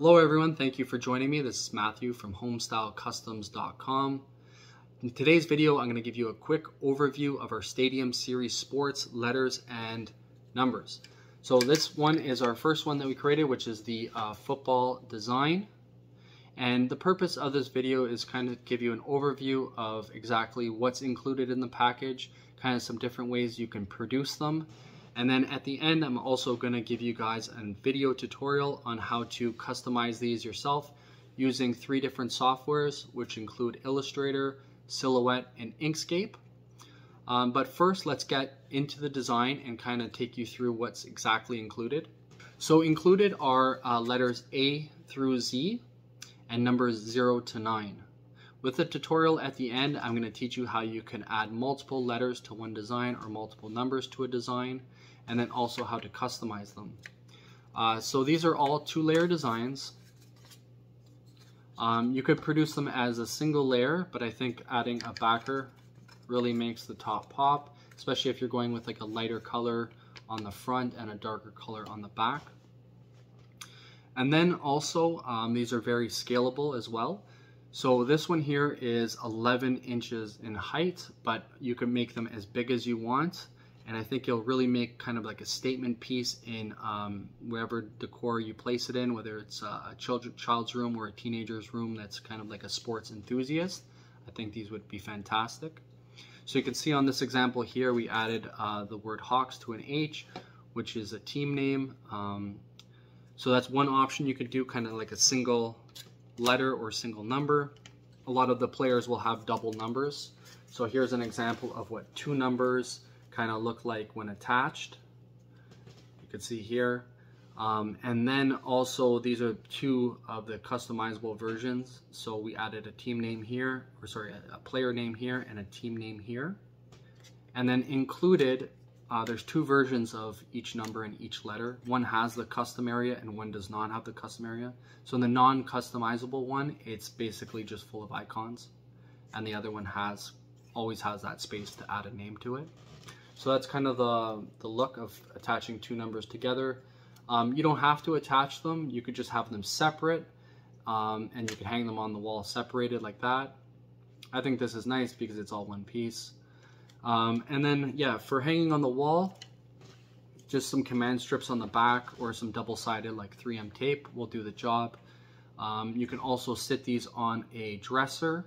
Hello everyone, thank you for joining me. This is Matthew from HomestyleCustoms.com. In today's video, I'm going to give you a quick overview of our Stadium Series sports, letters, and numbers. So this one is our first one that we created, which is the football design. And the purpose of this video is kind of give you an overview of exactly what's included in the package, kind of some different ways you can produce them. And then at the end, I'm also going to give you guys a video tutorial on how to customize these yourself using 3 different softwares, which include Illustrator, Silhouette, and Inkscape. But first, let's get into the design and kind of take you through what's exactly included. So included are letters A through Z and numbers 0 to 9. With the tutorial at the end, I'm going to teach you how you can add multiple letters to one design or multiple numbers to a design, and then also how to customize them. So these are all 2-layer designs. You could produce them as a single layer, but I think adding a backer really makes the top pop, especially if you're going with like a lighter color on the front and a darker color on the back. And then also, these are very scalable as well. So this one here is 11 inches in height, but you can make them as big as you want. And I think you'll really make kind of like a statement piece in wherever decor you place it in, whether it's a child's room or a teenager's room that's kind of like a sports enthusiast. I think these would be fantastic. So you can see on this example here, we added the word Hawks to an H, which is a team name. So that's one option you could do, kind of like a single letter or single number. A lot of the players will have double numbers. So here's an example of what 2 numbers kind of look like when attached. You can see here. And then also these are 2 of the customizable versions. So we added a team name here, or sorry, a player name here and a team name here. And then included, there's 2 versions of each number and each letter. One has the custom area and one does not have the custom area. So in the non-customizable one, it's basically just full of icons. And the other one always has that space to add a name to it. So that's kind of the look of attaching 2 numbers together. You don't have to attach them. You could just have them separate, and you can hang them on the wall separated like that. I think this is nice because it's all one piece. And then, yeah, for hanging on the wall, just some command strips on the back or some double-sided like 3M tape will do the job. You can also sit these on a dresser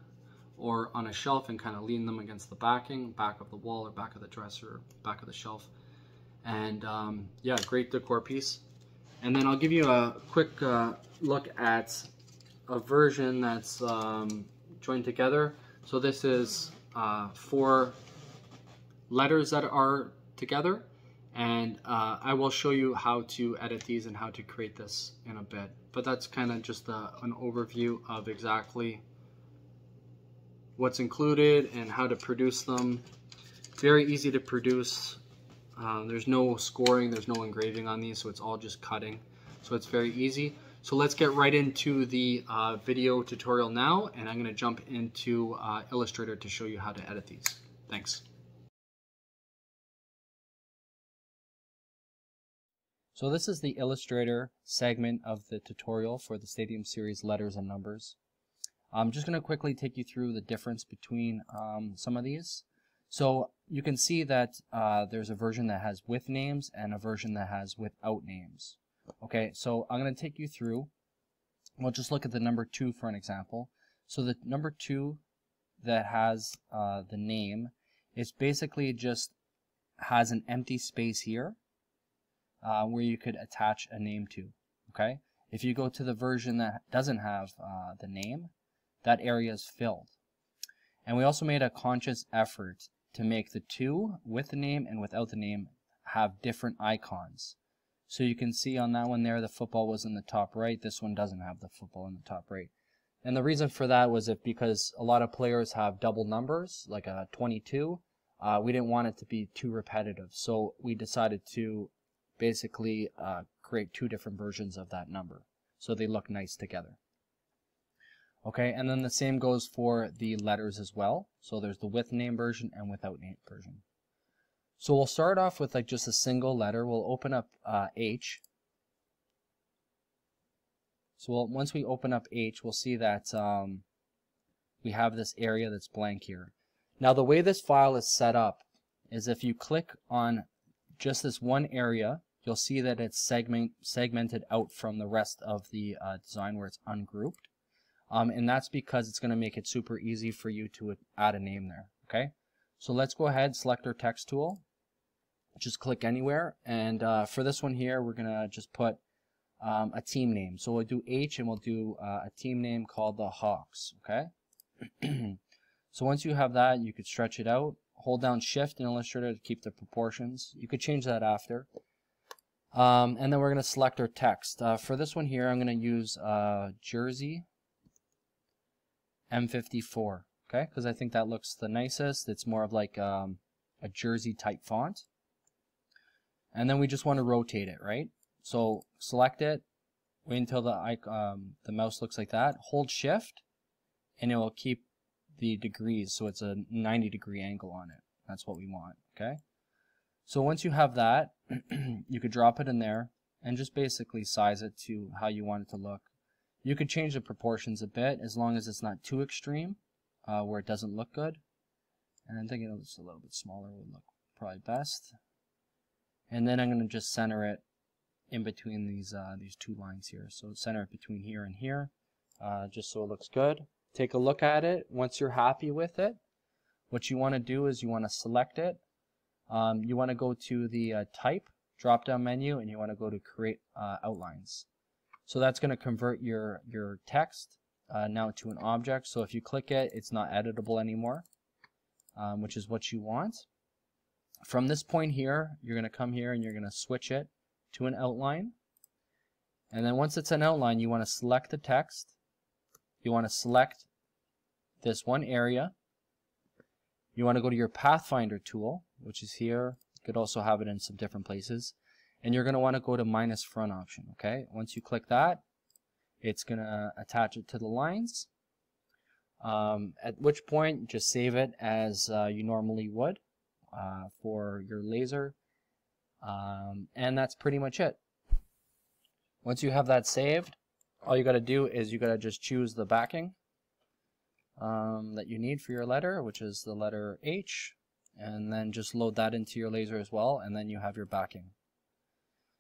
or on a shelf and kind of lean them against the back of the wall or back of the dresser, back of the shelf. And yeah, great decor piece. And then I'll give you a quick look at a version that's joined together. So this is 4 letters that are together, and I will show you how to edit these and how to create this in a bit. But that's kind of just an overview of exactly what's included and how to produce them. Very easy to produce. There's no scoring, there's no engraving on these, so it's all just cutting. So it's very easy. So let's get right into the video tutorial now, and I'm going to jump into Illustrator to show you how to edit these. Thanks. So this is the Illustrator segment of the tutorial for the Stadium Series letters and numbers. I'm just going to quickly take you through the difference between some of these. So you can see that there's a version that has with names and a version that has without names. Okay, so I'm going to take you through. We'll just look at the number 2 for an example. So the number 2 that has the name is basically just has an empty space here where you could attach a name to. Okay, if you go to the version that doesn't have the name, that area is filled. And we also made a conscious effort to make the 2 with the name and without the name have different icons. So you can see on that one there, the football was in the top right. This one doesn't have the football in the top right. And the reason for that was because a lot of players have double numbers, like a 22. We didn't want it to be too repetitive. So we decided to basically create 2 different versions of that number, so they look nice together. Okay, and then the same goes for the letters as well. So there's the with name version and without name version. So we'll start off with like just a single letter. We'll open up H. So once we open up H, we'll see that we have this area that's blank here. Now the way this file is set up is if you click on just this one area, you'll see that it's segmented out from the rest of the design where it's ungrouped. And that's because it's going to make it super easy for you to add a name there. Okay, so let's go ahead, select our text tool, just click anywhere, and for this one here, we're going to just put a team name. So we'll do H and we'll do a team name called the Hawks. Okay. So once you have that, you could stretch it out. Hold down Shift in Illustrator to keep the proportions. You could change that after. And then we're going to select our text. For this one here, I'm going to use Jersey M54. Okay, because I think that looks the nicest. It's more of like a Jersey type font. And then we just want to rotate it, right? So select it, wait until the mouse looks like that. Hold Shift, and it will keep the degrees, so it's a 90-degree angle on it. That's what we want. Okay. So once you have that, you could drop it in there and just basically size it to how you want it to look. You could change the proportions a bit as long as it's not too extreme, where it doesn't look good. And I'm thinking it's a little bit smaller would look probably best. And then I'm going to just center it in between these two lines here. So center it between here and here, just so it looks good. Take a look at it. Once you're happy with it, what you want to do is you want to select it. You want to go to the type drop down menu, and you want to go to create outlines. So that's going to convert your text now to an object. So if you click it, it's not editable anymore, which is what you want. From this point here, you're going to come here and you're going to switch it to an outline. And then once it's an outline, you want to select the text. You want to select this one area. You want to go to your Pathfinder tool, which is here. You could also have it in some different places. And you're going to want to go to minus front option. Okay. Once you click that, it's going to attach it to the lines. At which point, just save it as you normally would for your laser. And that's pretty much it. Once you have that saved, all you got to do is you got to just choose the backing that you need for your letter, which is the letter H, and then just load that into your laser as well, and then you have your backing.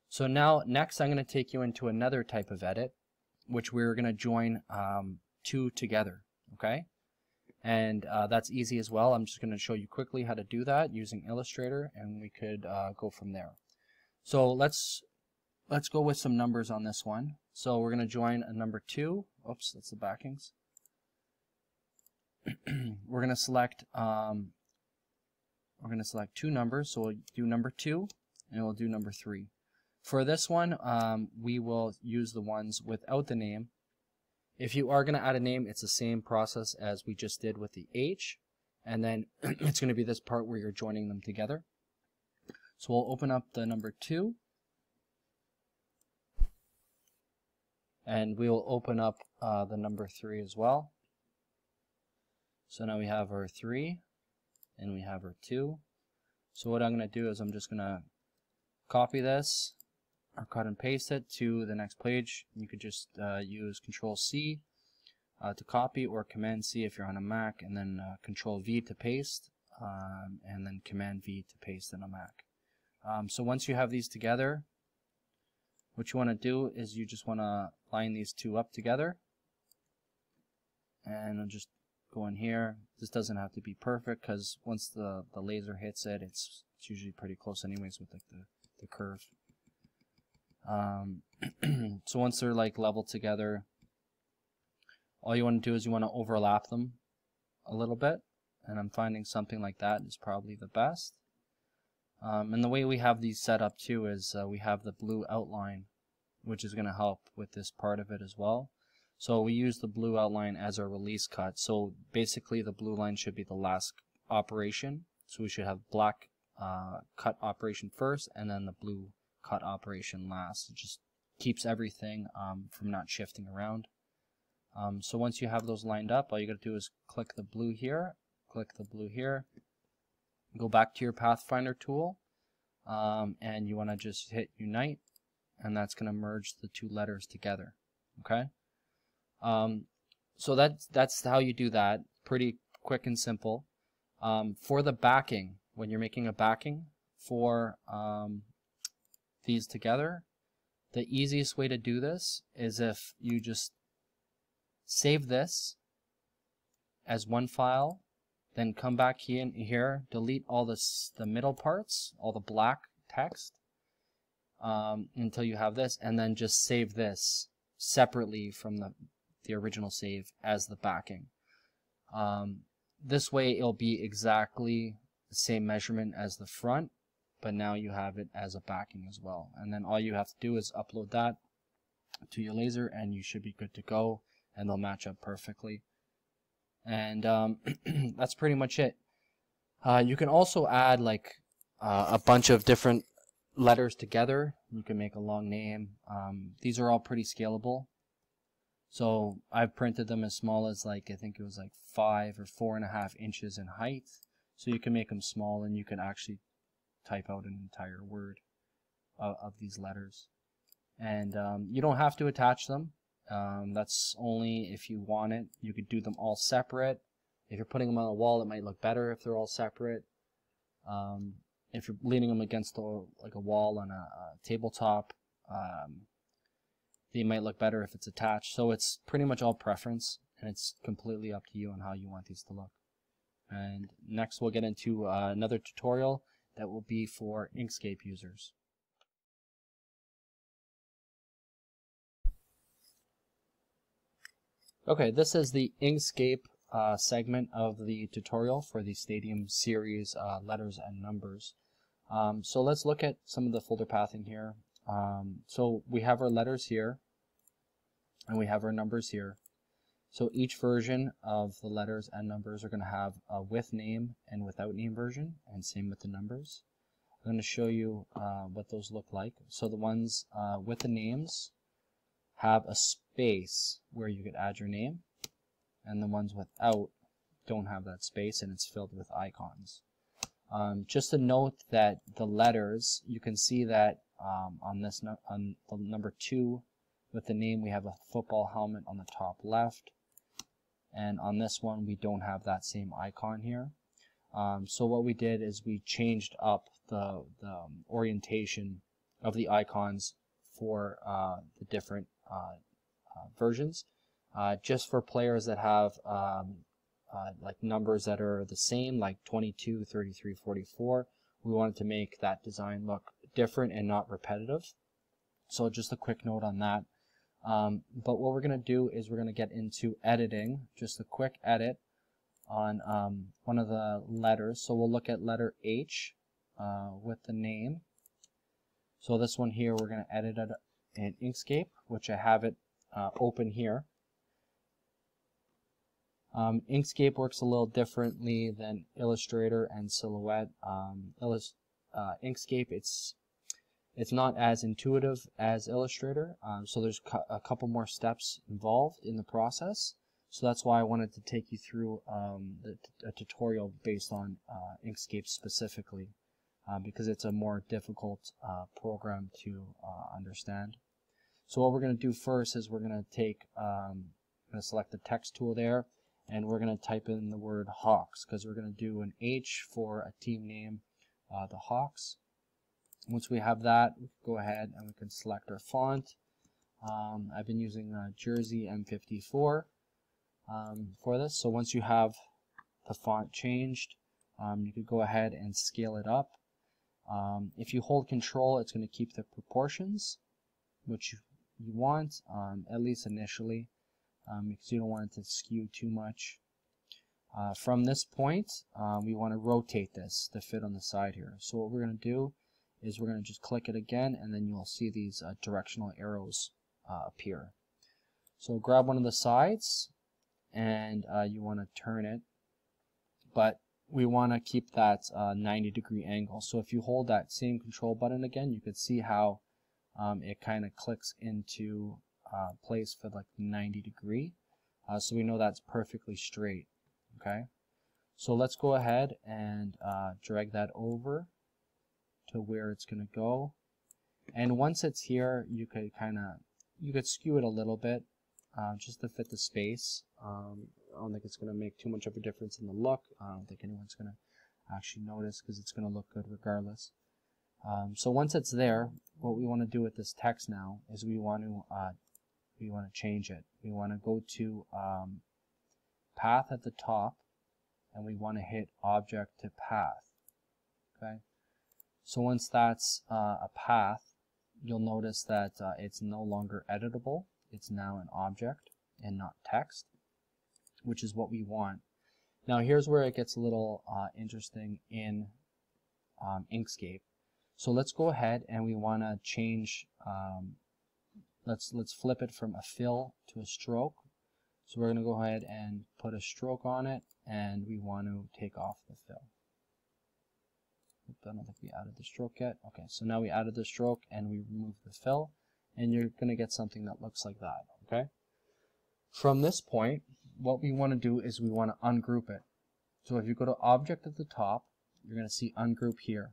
So now next I'm going to take you into another type of edit, which we're going to join two together. Okay, and that's easy as well. I'm just going to show you quickly how to do that using Illustrator, and we could go from there. So let's go with some numbers on this one. So we're going to join a number 2. Oops, that's the backings. We're going to select two numbers. So we'll do number 2 and we'll do number 3. For this one, we will use the ones without the name. If you are going to add a name, it's the same process as we just did with the H, and then it's going to be this part where you're joining them together. So we'll open up the number 2, and we will open up the number 3 as well. So now we have our 3 and we have our 2. So what I'm going to do is I'm just going to copy this or cut and paste it to the next page. You could just use Control-C to copy, or Command-C if you're on a Mac, and then Control-V to paste, and then Command-V to paste in a Mac. So once you have these together, what you want to do is you just want to line these two up together, and I'll just go in here. This doesn't have to be perfect because once the laser hits it, it's usually pretty close anyways with like the curve. So once they're like level together, all you want to do is you want to overlap them a little bit, and I'm finding something like that is probably the best. And the way we have these set up too is we have the blue outline, which is going to help with this part of it as well. So we use the blue outline as our release cut. So basically the blue line should be the last operation. So we should have black cut operation first, and then the blue cut operation last. It just keeps everything from not shifting around. So once you have those lined up, all you got to do is click the blue here, click the blue here, go back to your Pathfinder tool, and you want to just hit Unite, and that's going to merge the two letters together. Okay. So that's how you do that. Pretty quick and simple. For the backing, when you're making a backing for these together, the easiest way to do this is if you just save this as one file, then come back here, delete all the middle parts, all the black text, until you have this, and then just save this separately from the original save as the backing. This way it'll be exactly the same measurement as the front, but now you have it as a backing as well. And then all you have to do is upload that to your laser and you should be good to go, and they'll match up perfectly. And that's pretty much it. You can also add like a bunch of different letters together. You can make a long name. These are all pretty scalable. So I've printed them as small as like, I think it was like 5 or 4.5 inches in height. So you can make them small and you can actually type out an entire word of these letters. And you don't have to attach them. That's only if you want it. You could do them all separate. If you're putting them on a wall, it might look better if they're all separate. If you're leaning them against like a wall on a tabletop, they might look better if it's attached. So it's pretty much all preference, and it's completely up to you on how you want these to look. And next we'll get into another tutorial that will be for Inkscape users. Okay, this is the Inkscape segment of the tutorial for the Stadium Series letters and numbers. So let's look at some of the folder pathing here. So we have our letters here, and we have our numbers here. So each version of the letters and numbers are going to have a with name and without name version, and same with the numbers. I'm going to show you what those look like. So the ones with the names have a space where you could add your name, and the ones without don't have that space, and it's filled with icons. Just to note that the letters, you can see that on the number 2 with the name, we have a football helmet on the top left, and on this one we don't have that same icon here. So what we did is we changed up the orientation of the icons for the different versions, just for players that have like numbers that are the same, like 22, 33, 44. We wanted to make that design look different and not repetitive. So just a quick note on that. But what we're going to do is we're going to get into editing, just a quick edit on one of the letters. So we'll look at letter H with the name. So this one here, we're going to edit it in Inkscape, which I have it open here. Inkscape works a little differently than Illustrator and Silhouette. Inkscape, it's not as intuitive as Illustrator, so there's a couple more steps involved in the process. So that's why I wanted to take you through a tutorial based on Inkscape specifically, because it's a more difficult program to understand. So what we're going to do first is we're going to take, I'm going to select the text tool there, and we're going to type in the word Hawks, because we're going to do an H for a team name, the Hawks. Once we have that, we can go ahead and we can select our font. I've been using Jersey M54 for this. So once you have the font changed, you could go ahead and scale it up. If you hold Control, it's going to keep the proportions, which you want, at least initially, because you don't want it to skew too much. From this point, we want to rotate this to fit on the side here. So what we're going to do is we're going to just click it again, and then you'll see these directional arrows appear. So grab one of the sides, and you want to turn it, but we want to keep that 90-degree angle. So if you hold that same Control button again, you can see how it kind of clicks into place for like 90-degree. So we know that's perfectly straight. Okay, so let's go ahead and drag that over to where it's going to go. And once it's here, you could kind of you could skew it a little bit just to fit the space. I don't think it's going to make too much of a difference in the look. I don't think anyone's going to actually notice because it's going to look good regardless. So once it's there, what we want to do with this text now is we want to change it. We want to go to path at the top, and we want to hit object to path. Okay. So once that's a path, you'll notice that it's no longer editable. It's now an object and not text, which is what we want. Now here's where it gets a little interesting in Inkscape. So let's go ahead and we want to change, let's flip it from a fill to a stroke. So we're going to go ahead and put a stroke on it, and we want to take off the fill. I don't think we added the stroke yet. Okay, so now we added the stroke and we removed the fill, and you're going to get something that looks like that. Okay. From this point, what we want to do is we want to ungroup it. So if you go to object at the top, you're going to see ungroup here.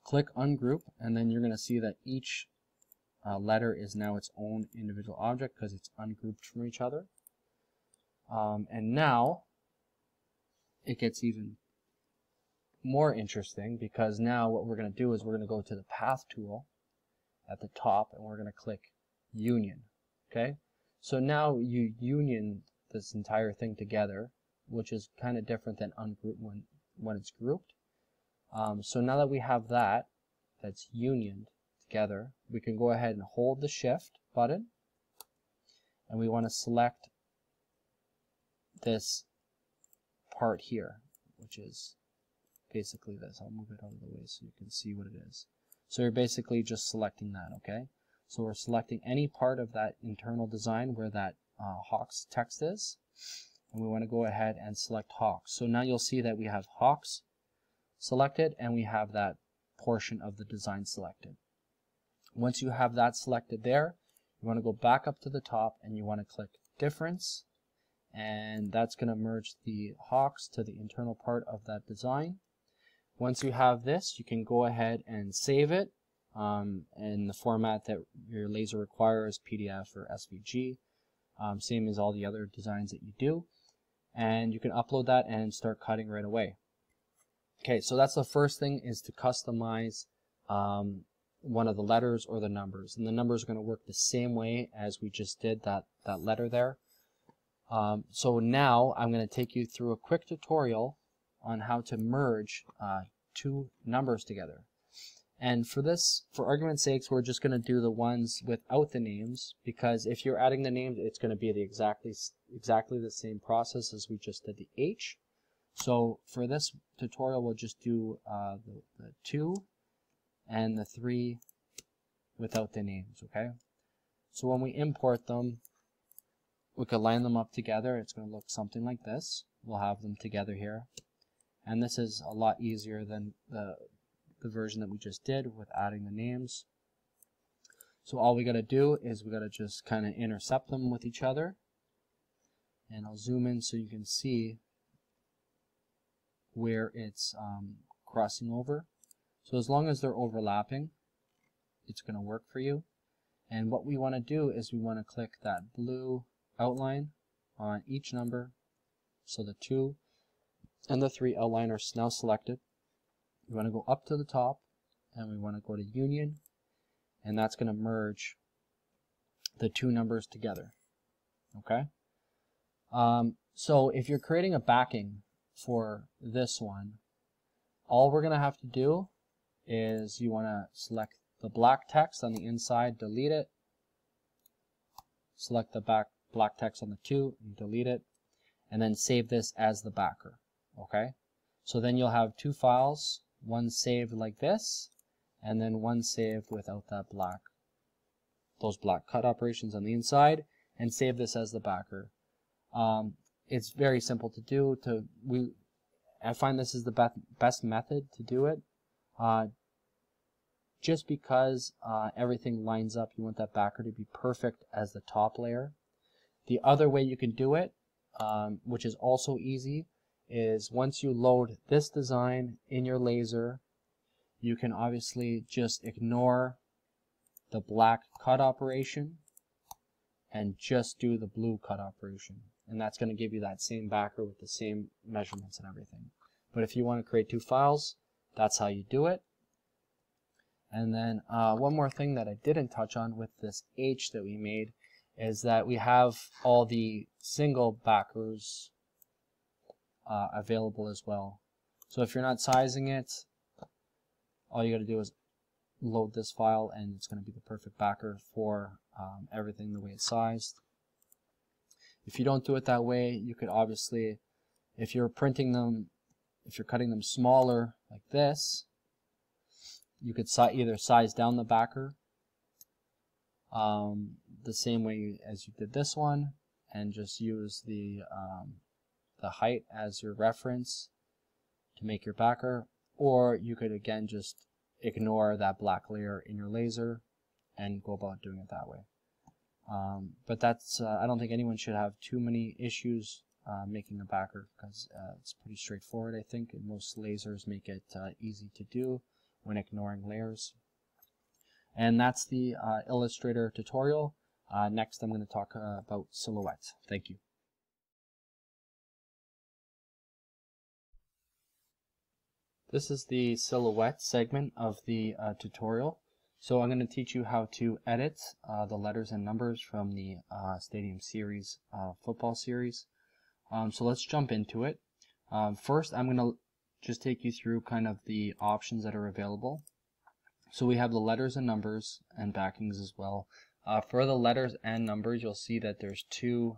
Click ungroup, and then you're going to see that each letter is now its own individual object because it's ungrouped from each other. And now it gets even more interesting, because now what we're going to do is we're going to go to the path tool at the top, and we're going to click union. Okay, so now you union this entire thing together, which is kind of different than ungroup when it's grouped. So now that we have that's unioned together, we can go ahead and hold the shift button, and we want to select this part here, which is basically this. I'll move it out of the way so you can see what it is. So you're basically just selecting that, okay? So we're selecting any part of that internal design where that Hawks text is, and we want to go ahead and select Hawks. So now you'll see that we have Hawks selected, and we have that portion of the design selected. Once you have that selected there, you want to go back up to the top, and you want to click Difference, and that's going to merge the Hawks to the internal part of that design. Once you have this, you can go ahead and save it in the format that your laser requires, PDF or SVG, same as all the other designs that you do. And you can upload that and start cutting right away. Okay, so that's the first thing, is to customize one of the letters or the numbers. And the numbers are going to work the same way as we just did that letter there. So now I'm going to take you through a quick tutorial on how to merge two numbers together. And for this, for argument's sakes, we're just going to do the ones without the names, because if you're adding the names, it's going to be the exactly the same process as we just did the H. So for this tutorial, we'll just do the 2 and the 3 without the names, okay? So when we import them, we could line them up together. It's going to look something like this. We'll have them together here. And this is a lot easier than the version that we just did with adding the names. So all we got to do is we got to just kind of intercept them with each other. And I'll zoom in so you can see where it's crossing over. So as long as they're overlapping, it's going to work for you. And what we want to do is we want to click that blue outline on each number. So the 2 and the 3 outline are now selected. We want to go up to the top, and we want to go to union, and that's going to merge the two numbers together. Okay. So if you're creating a backing for this one, all we're going to have to do is you want to select the black text on the inside, delete it, select the black text on the 2, and delete it, and then save this as the backer. Okay, so then you'll have two files, one saved like this, and then one saved without that those black cut operations on the inside, and save this as the backer. It's very simple to do. I find this is the best method to do it, just because everything lines up. You want that backer to be perfect as the top layer. The other way you can do it, which is also easy, is once you load this design in your laser, you can obviously just ignore the black cut operation, and just do the blue cut operation. And that's going to give you that same backer with the same measurements and everything. But if you want to create two files, that's how you do it. And then one more thing that I didn't touch on with this H that we made is that we have all the single backers available as well. So if you're not sizing it, all you got to do is load this file and it's going to be the perfect backer for everything the way it's sized. If you don't do it that way, you could obviously, if you're printing them, if you're cutting them smaller like this, you could either size down the backer the same way as you did this one and just use the height as your reference to make your backer, or you could again just ignore that black layer in your laser and go about doing it that way. But that's I don't think anyone should have too many issues making a backer because it's pretty straightforward, I think, and most lasers make it easy to do when ignoring layers. And that's the Illustrator tutorial. Next I'm going to talk about Silhouette. Thank you. This is the Silhouette segment of the tutorial. So I'm going to teach you how to edit the letters and numbers from the Stadium Series football series. So let's jump into it. First, I'm going to just take you through kind of the options that are available. So we have the letters and numbers and backings as well. For the letters and numbers, you'll see that there's two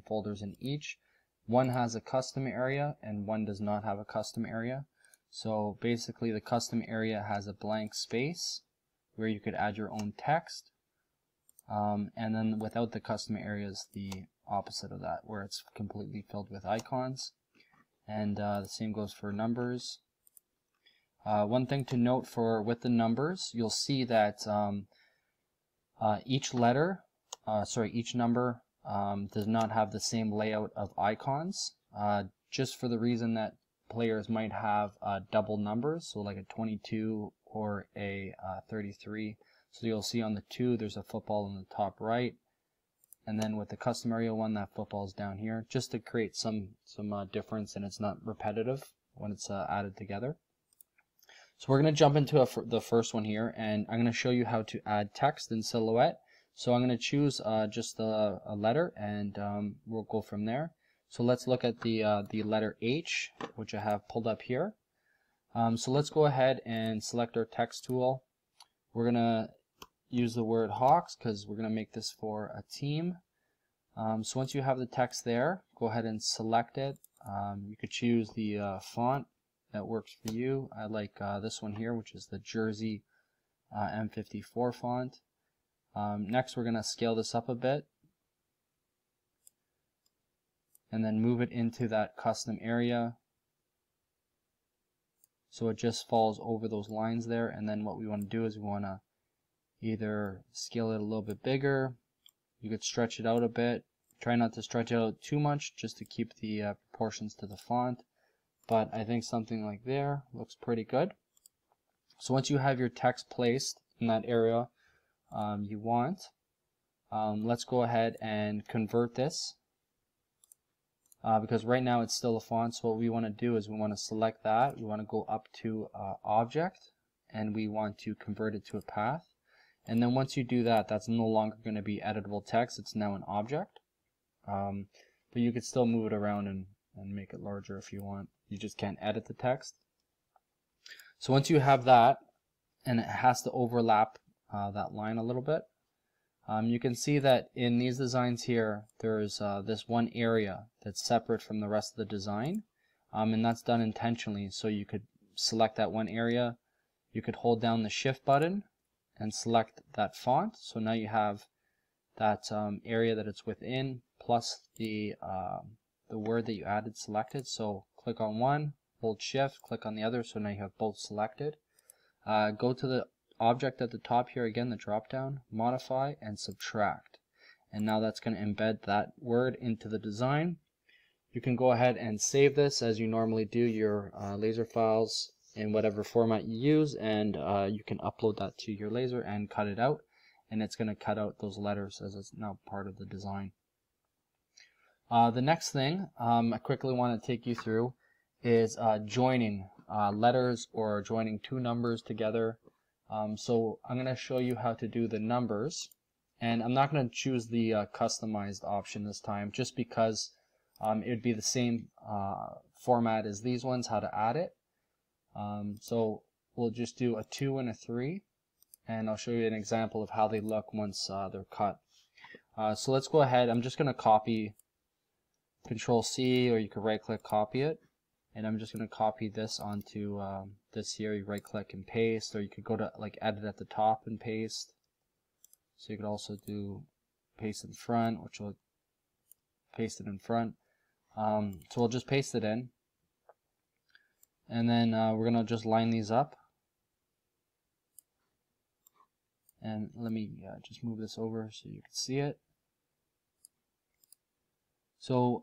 folders in each. One has a custom area and one does not have a custom area. So basically the custom area has a blank space where you could add your own text, and then without the custom area is the opposite of that, where it's completely filled with icons. And the same goes for numbers. One thing to note with the numbers, you'll see that each number does not have the same layout of icons, just for the reason that players might have double numbers, so like a 22 or a 33. So you'll see on the 2 there's a football in the top right, and then with the custom area one, that football is down here, just to create some difference and it's not repetitive when it's added together. So we're going to jump into the first one here, and I'm going to show you how to add text in Silhouette. So I'm going to choose just a letter, and we'll go from there. So let's look at the letter H, which I have pulled up here. So let's go ahead and select our text tool. We're going to use the word Hawks because we're going to make this for a team. So once you have the text there, go ahead and select it. You could choose the font that works for you. I like this one here, which is the Jersey M54 font. Next, we're going to scale this up a bit and then move it into that custom area so it just falls over those lines there. And then what we want to do is we want to either scale it a little bit bigger, you could stretch it out a bit. Try not to stretch it out too much just to keep the proportions to the font, but I think something like there looks pretty good. So once you have your text placed in that area you want, let's go ahead and convert this. Because right now it's still a font, so what we want to do is we want to select that. We want to go up to Object, and we want to convert it to a path. And then once you do that, that's no longer going to be editable text. It's now an object. But you could still move it around and make it larger if you want. You just can't edit the text. So once you have that, and it has to overlap that line a little bit, you can see that in these designs here, there's this one area that's separate from the rest of the design, and that's done intentionally. So you could select that one area, you could hold down the Shift button and select that font. So now you have that area that it's within, plus the word that you added selected. So click on one, hold Shift, click on the other, so now you have both selected. Go to the object at the top here again, the drop down, modify and subtract, and now that's going to embed that word into the design. You can go ahead and save this as you normally do your laser files in whatever format you use, and you can upload that to your laser and cut it out, and it's going to cut out those letters as it's now part of the design. The next thing I quickly want to take you through is joining letters or joining two numbers together. So I'm going to show you how to do the numbers, and I'm not going to choose the customized option this time just because it would be the same format as these ones, how to add it. So we'll just do a 2 and a 3, and I'll show you an example of how they look once they're cut. So let's go ahead. I'm just going to copy Control C, or you could right click copy it, and I'm just going to copy this onto this here. You right click and paste, or you could go to like edit at the top and paste. So you could also do paste in front, which will paste it in front. So we'll just paste it in, and then we're going to just line these up. And let me just move this over so you can see it. So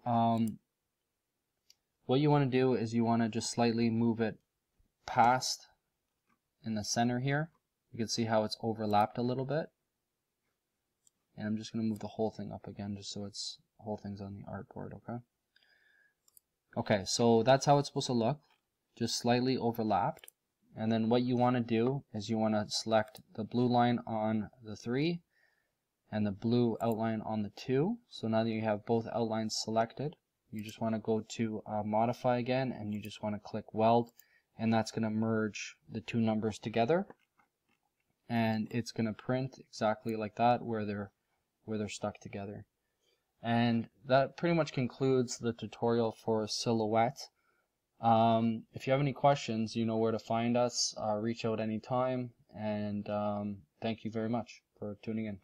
what you want to do is you want to just slightly move it past in the center here. You can see how it's overlapped a little bit. And I'm just going to move the whole thing up again just so it's the whole thing's on the artboard, okay? Okay, so that's how it's supposed to look, just slightly overlapped. And then what you want to do is you want to select the blue line on the 3 and the blue outline on the 2. So now that you have both outlines selected, you just want to go to modify again, and you just want to click weld, and that's going to merge the two numbers together, and it's going to print exactly like that where they're stuck together. And that pretty much concludes the tutorial for Silhouette. If you have any questions, you know where to find us. Reach out anytime, and thank you very much for tuning in.